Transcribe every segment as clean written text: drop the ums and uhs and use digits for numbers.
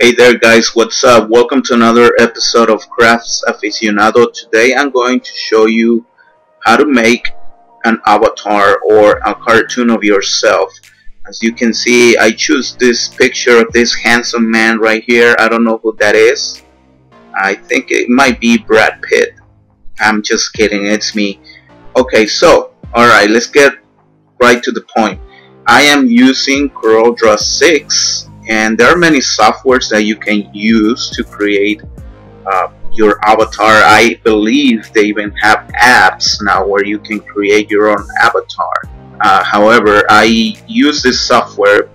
Hey there guys, what's up? Welcome to another episode of Crafts Aficionado. Today I'm going to show you how to make an avatar or a cartoon of yourself. As you can see, I choose this picture of this handsome man right here. I don't know who that is. I think it might be Brad Pitt. I'm just kidding, it's me. Okay, so, alright, let's get right to the point. I am using coreldraw 6. And there are many softwares that you can use to create your avatar. I believe they even have apps now where you can create your own avatar. However, I use this software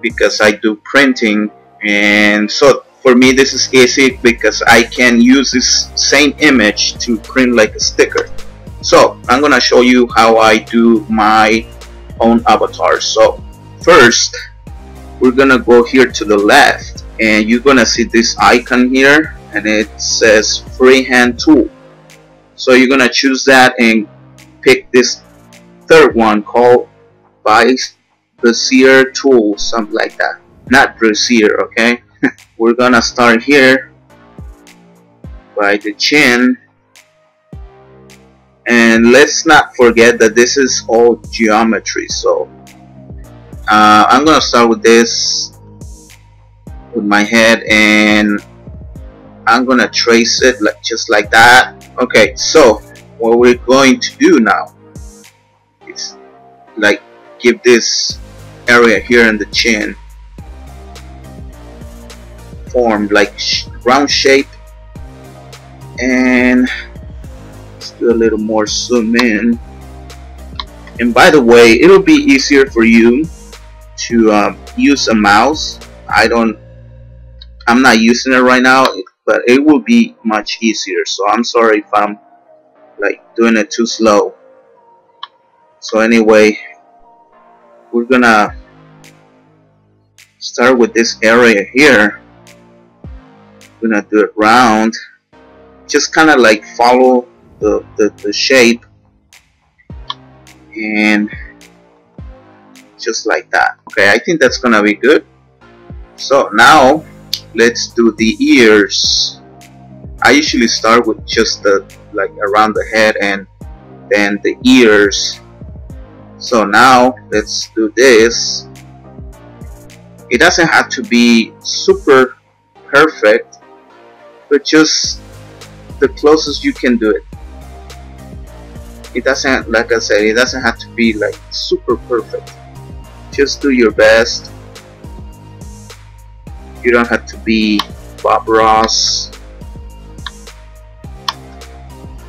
because I do printing, and so for me this is easy because I can use this same image to print like a sticker. So I'm gonna show you how I do my own avatar. So first, we're gonna go here to the left and you're gonna see this icon here and it says freehand tool. So you're gonna choose that and pick this third one called Bezier tool, something like that, not Bezier. Okay. We're gonna start here by the chin, and let's not forget that this is all geometry. So I'm gonna start with this with my head and I'm gonna trace it just like that. Okay, so what we're going to do now is like give this area here in the chin form like round shape, and let's do a little more zoom in. And by the way, it'll be easier for you to use a mouse. I'm not using it right now, but it will be much easier. So I'm sorry if I'm like doing it too slow. So anyway, we're gonna start with this area here. We're gonna do it round, just kind of like follow the shape, and just like that. Okay, I think that's gonna be good. So now let's do the ears. I usually start with just the like around the head and then the ears. So now let's do this. It doesn't have to be super perfect, but just the closest you can do it. It doesn't, like I said, it doesn't have to be like super perfect. Just do your best. You don't have to be Bob Ross.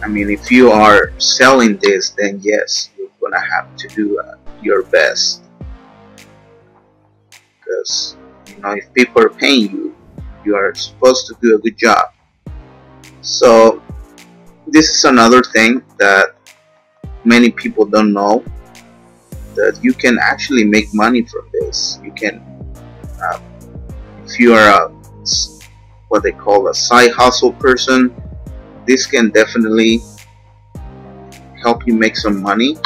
I mean, if you are selling this, then yes, you're gonna have to do your best. Because, you know, if people are paying you, you are supposed to do a good job. So this is another thing that many people don't know, that you can actually make money from this. You can, if you are what they call a side hustle person, this can definitely help you make some money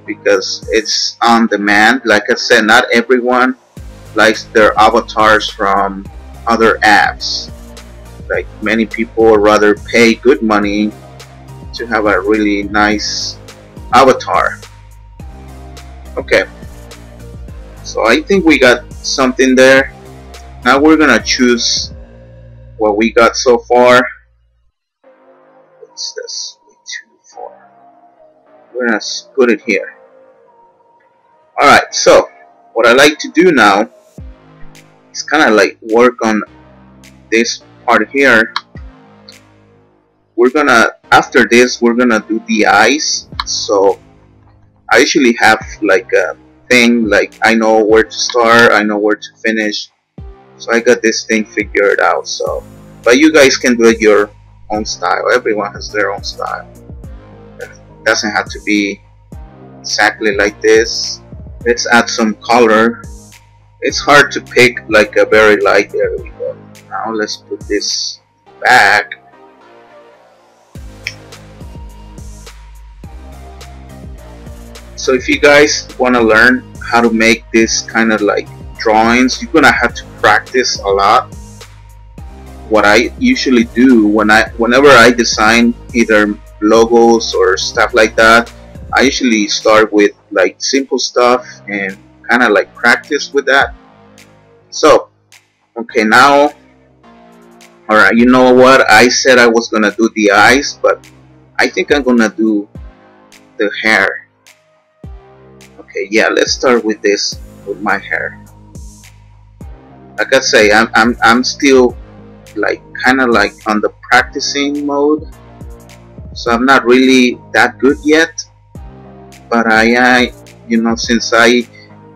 because it's on demand. Like I said, not everyone likes their avatars from other apps. Like many people would rather pay good money to have a really nice avatar. Okay, so I think we got something there. Now we're gonna choose what we got so far. What's this? Way too far. We're gonna put it here. Alright, so what I like to do now is kind of like work on this part here. We're gonna, after this, we're gonna do the eyes. So I usually have like a thing, like I know where to start, I know where to finish. So I got this thing figured out. So, but you guys can do it your own style. Everyone has their own style. It doesn't have to be exactly like this. Let's add some color. It's hard to pick like a very light. There we go. Now let's put this back. So if you guys want to learn how to make this kind of like drawings, you're gonna have to practice a lot. What I usually do whenever I design either logos or stuff like that, I usually start with like simple stuff and kind of like practice with that. So okay, now, alright, you know what, I said I was gonna do the eyes, but I think I'm gonna do the hair. Okay, yeah, let's start with this, with my hair. Like I say, I'm still like kind of like on the practicing mode, so I'm not really that good yet. But I you know, since I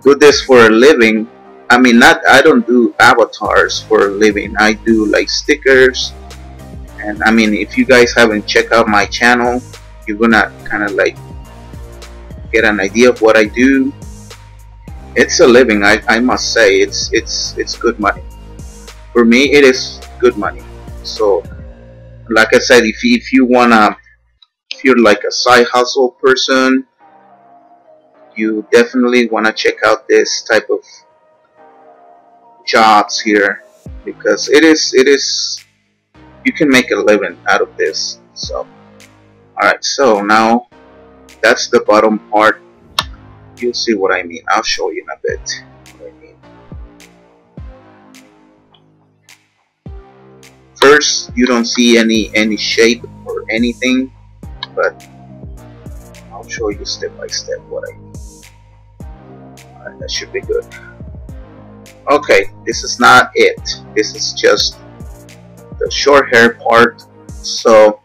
do this for a living, I mean, I don't do avatars for a living. I do like stickers, and I mean, if you guys haven't checked out my channel, you're gonna kind of like get an idea of what I do. It's a living, I must say. It's good money. For me, it is good money. So like I said, if you're like a side hustle person, you definitely want to check out this type of jobs here, because it is you can make a living out of this. So alright, so now that's the bottom part. You'll see what I mean. I'll show you in a bit what I mean. First, you don't see any shape or anything, but I'll show you step by step what I mean. Alright, that should be good. Okay, this is not it. This is just the short hair part. So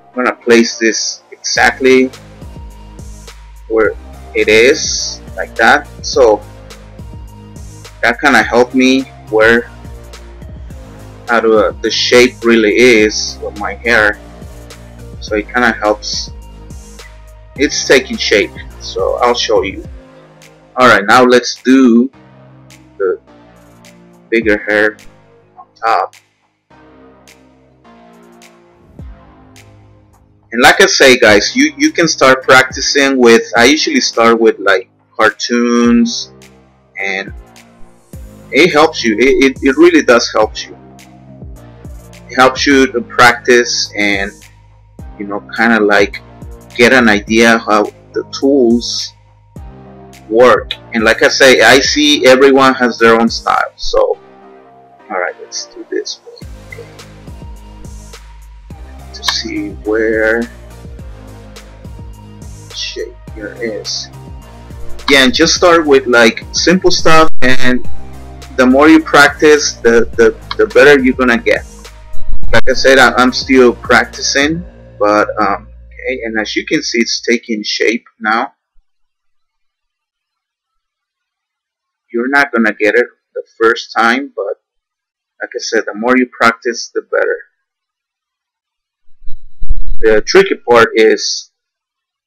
I'm gonna place this exactly where it is, like that. So that kind of helped me where how the shape really is of my hair. So it kind of helps. It's taking shape. So I'll show you. Alright, now let's do the bigger hair on top. And like I say, guys, you can start practicing with, I usually start with like cartoons, and it helps you. It really does help you. It helps you to practice and, you know, kind of like get an idea how the tools work. And like I say, I see everyone has their own style. So alright, let's do this way. Okay. To see where shape here is. Yeah, and just start with like simple stuff, and the more you practice, the better you're gonna get. Like I said, I'm still practicing, but okay, and as you can see, it's taking shape now. You're not gonna get it the first time, but like I said, the more you practice, the better. The tricky part is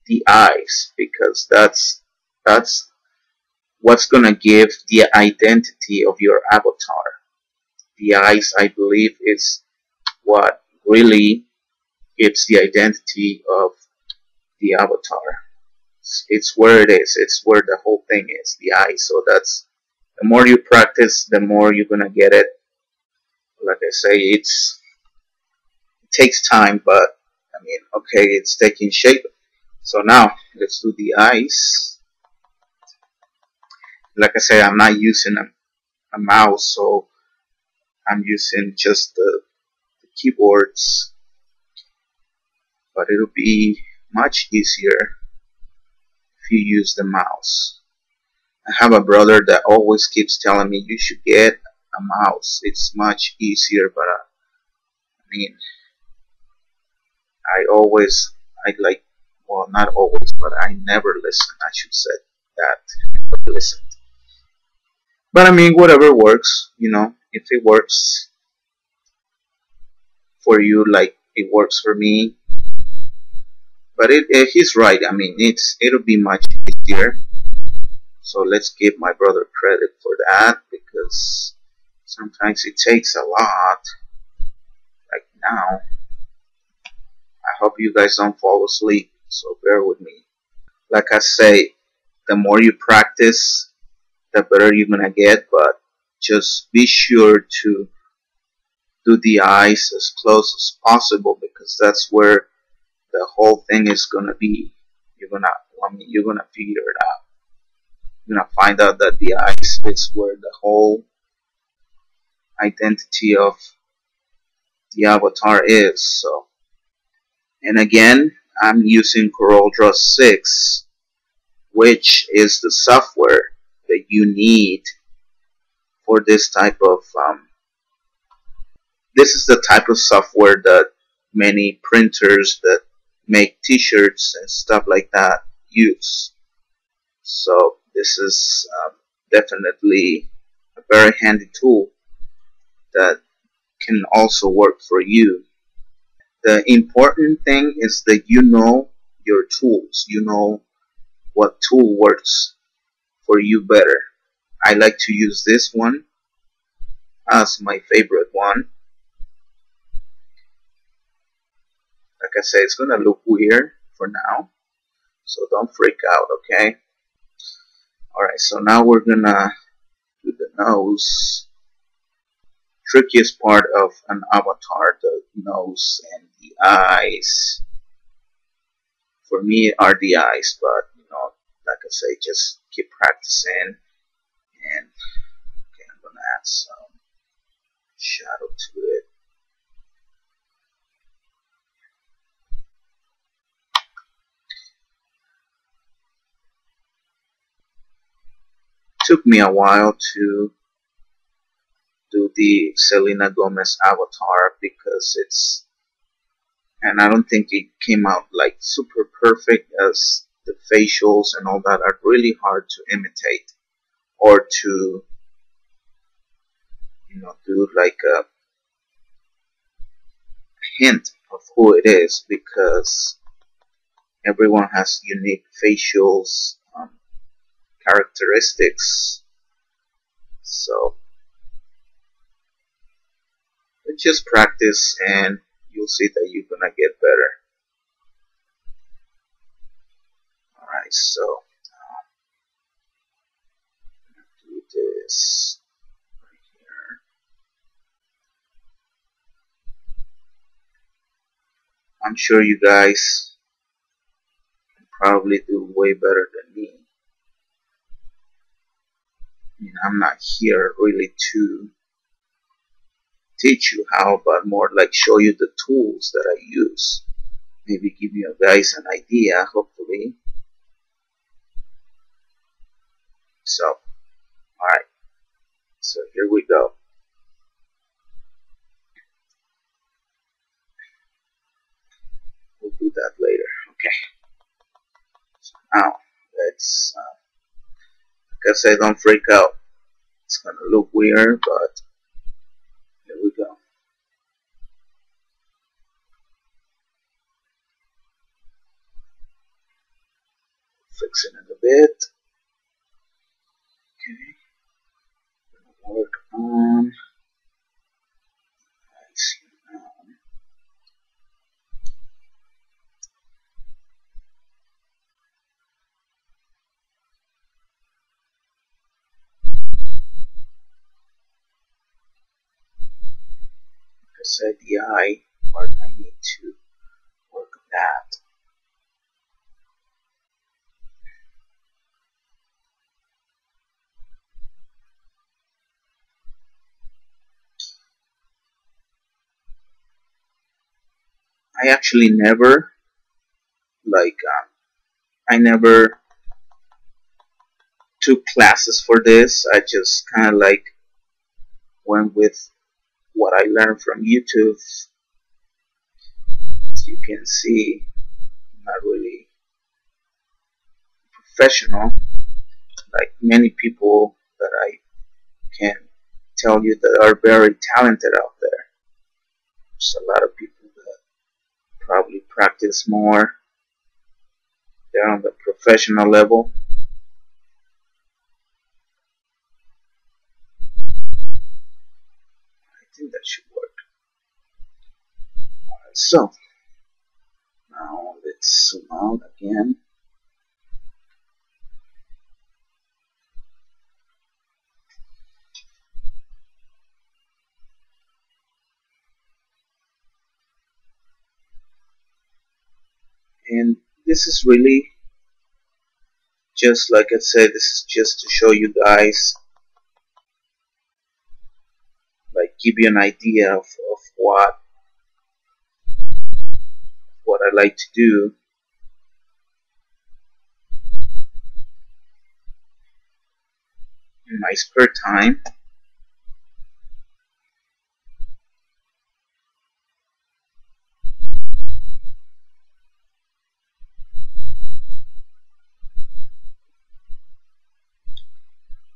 the eyes, because that's what's gonna give the identity of your avatar. The eyes, I believe, is what really gives the identity of the avatar. It's where it is. It's where the whole thing is, the eyes. So that's, the more you practice, the more you're gonna get it. Like I say, it takes time, but I mean, okay, it's taking shape. So now let's do the eyes. Like I say, I'm not using a mouse, so I'm using just the keyboards, but it'll be much easier if you use the mouse. I have a brother that always keeps telling me you should get a mouse. It's much easier, but I mean, I like, well, not always, but I never listen. I should say that. I never listened. But I mean, whatever works, you know, if it works for you, like it works for me. But he's right. I mean, it'll be much easier. So let's give my brother credit for that, because sometimes it takes a lot. Like now, I hope you guys don't fall asleep, so bear with me. Like I say, the more you practice, the better you're gonna get. But just be sure to do the eyes as close as possible, because that's where the whole thing is gonna be. You're gonna figure it out. You're gonna find out that the eyes is where the whole identity of the avatar is. So, and again, I'm using coreldraw 6, which is the software that you need for this type of this is the type of software that many printers that make t-shirts and stuff like that use. So this is definitely a very handy tool that can also work for you. The important thing is that you know your tools. You know what tool works for you better. I like to use this one as my favorite one. Like I say, it's gonna look weird for now, so don't freak out, okay? Alright, so now we're gonna do the nose. Trickiest part of an avatar, the nose and the eyes. For me are the eyes, but like I say, just keep practicing. And okay, I'm gonna add some shadow to it. Took me a while to do the Selena Gomez avatar because and I don't think it came out like super perfect, as the facials and all that are really hard to imitate or to do like a hint of who it is, because everyone has unique facials characteristics. So just practice and you'll see that you're gonna get better. Alright, so do this right here. I'm sure you guys can probably do way better than me. I mean, I'm not here really to teach you how, but more like show you the tools that I use. Maybe give you guys an idea, hopefully. So, alright. So here we go. We'll do that later. Okay. So now, let's, like I said, don't freak out. It's gonna look weird, but here we go. Fixing it a bit. Okay. Work on eyes now. Like I said, the eye part, I need to work on that. I actually never I never took classes for this. I just kind of went with what I learned from YouTube. As you can see, I'm not really professional like many people that I can tell you that are very talented out there. There's a lot of people that probably practice more. They're on the professional level. I think that should work. Alright, so now let's zoom out again. And this is really just like I said, this is just to show you guys, like give you an idea of what I like to do. In my spare time.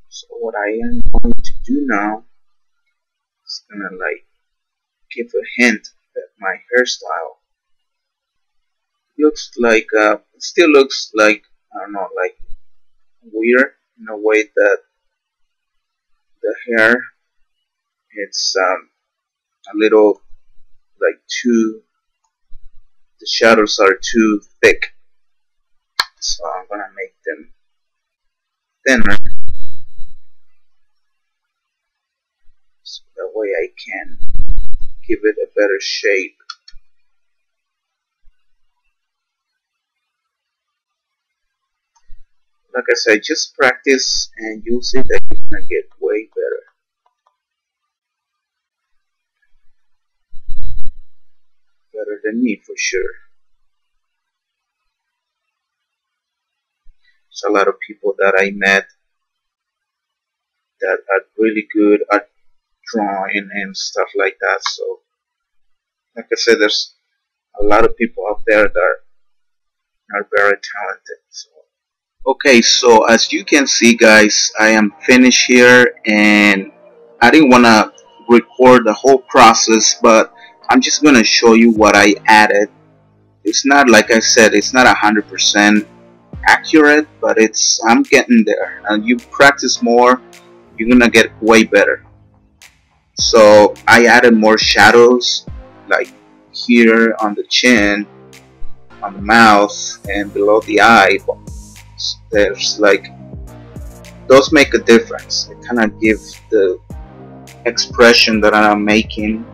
So what I am going to do now is gonna like give a hint that my hairstyle looks like it still looks like, I don't know, like weird in a way that the hair, it's a little like too, the shadows are too thick, so I'm gonna make them thinner so that way I can give it a better shape. Like I said, just practice and you'll see that you're gonna get way better. Better than me for sure. There's a lot of people that I met that are really good at drawing and stuff like that. So like I said, there's a lot of people out there that are very talented. So okay, so as you can see guys, I am finished here, and I didn't want to record the whole process, but I'm just going to show you what I added. It's not, like I said, it's not 100% accurate, but I'm getting there, and you practice more, you're going to get way better. So I added more shadows, like here on the chin, on the mouth, and below the eye. There's like, those make a difference. It kind of gives the expression that I'm making,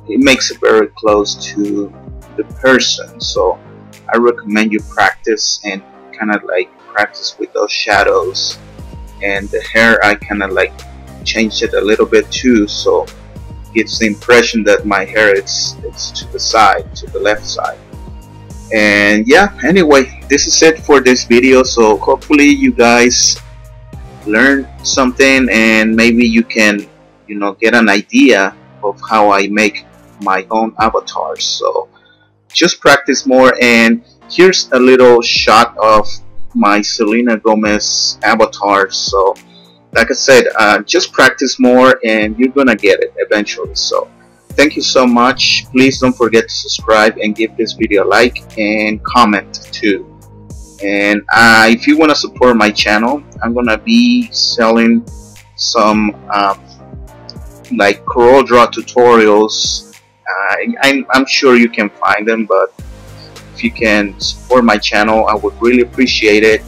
it makes it very close to the person. So I recommend you practice and kind of like practice with those shadows. And the hair, I kind of like changed it a little bit too, so it gives the impression that my hair it's to the side, to the left side. And yeah, anyway, this is it for this video. So hopefully you guys learn something, and maybe you can, you know, get an idea of how I make my own avatars. So just practice more, and here's a little shot of my Selena Gomez avatar. So like I said, just practice more and you're gonna get it eventually. So thank you so much. Please don't forget to subscribe and give this video a like and comment too. And if you want to support my channel, I'm gonna be selling some like coreldraw tutorials. I'm sure you can find them, but if you can support my channel, I would really appreciate it.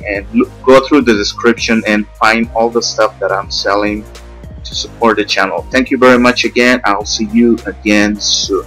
And go through the description and find all the stuff that I'm selling to support the channel. Thank you very much again. I'll see you again soon.